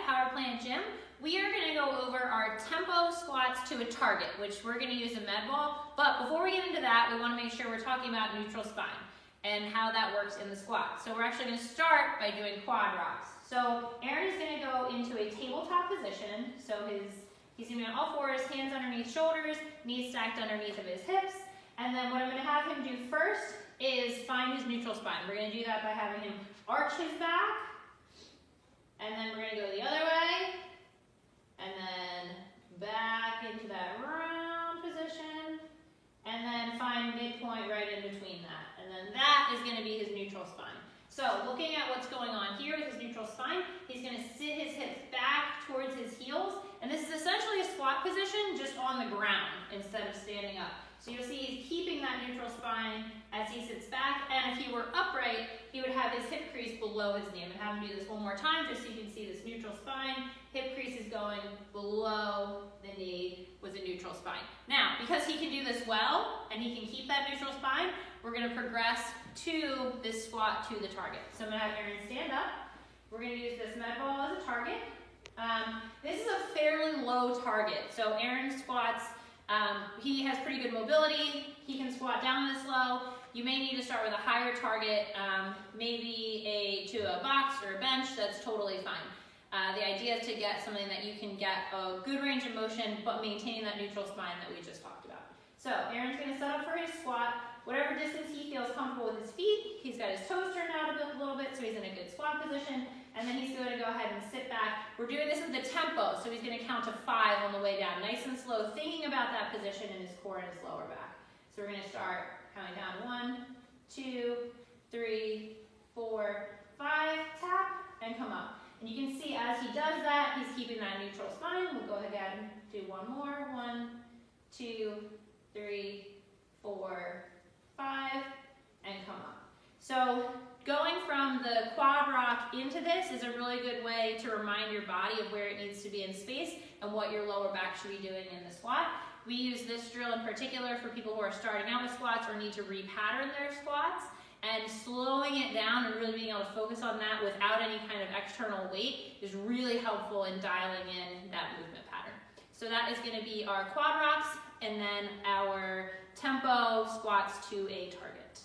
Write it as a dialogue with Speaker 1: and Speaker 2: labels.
Speaker 1: Power Plant Gym. We are going to go over our tempo squats to a target, which we're going to use a med ball. But before we get into that, we want to make sure we're talking about neutral spine and how that works in the squat. So we're actually going to start by doing quad rocks. So Aaron is going to go into a tabletop position. So he's going to be on all fours, hands underneath shoulders, knees stacked underneath of his hips. And then what I'm going to have him do first is find his neutral spine. We're going to do that by having him arch his back, and then we're going to go the other way, and then back into that round position, and then find midpoint right in between that. And then that is going to be his neutral spine. So looking at what's going on here with his neutral spine, he's going to sit his hips back towards his heels, and this is essentially a squat position just on the ground instead of standing up. So you'll see he's keeping that neutral spine as he sits back, and if he were upright, he would have his hip crease below his knee. I'm going to have him do this one more time just so you can see this neutral spine. Hip crease is going below the knee with a neutral spine. Now, because he can do this well, and he can keep that neutral spine, we're going to progress to this squat to the target. So I'm going to have Aaron stand up. We're going to use this med ball as a target. This is a fairly low target. So Aaron squats. He has pretty good mobility. He can squat down this low. You may need to start with a higher target, maybe to a box or a bench. That's totally fine. The idea is to get something that you can get a good range of motion, but maintaining that neutral spine that we just talked about. So Aaron's going to set up for his squat. Whatever distance he feels comfortable with his feet. He's got his toes turned out a little bit, so he's in a good squat position. And then he's going to go ahead and sit back. We're doing this with the tempo, so he's going to count to 5 on the way down, nice and slow, thinking about that position in his core and his lower back. So we're going to start counting down 1, 2, 3, 4, 5, tap, and come up. And you can see as he does that, he's keeping that neutral spine. We'll go ahead and do one more. 1, 2, 3, 4, 5, and come up. So going from the quad rock into this is a really good way to remind your body of where it needs to be in space and what your lower back should be doing in the squat. We use this drill in particular for people who are starting out with squats or need to repattern their squats, and slowing it down and really being able to focus on that without any kind of external weight is really helpful in dialing in that movement pattern. So that is going to be our quad rocks and then our tempo squats to a target.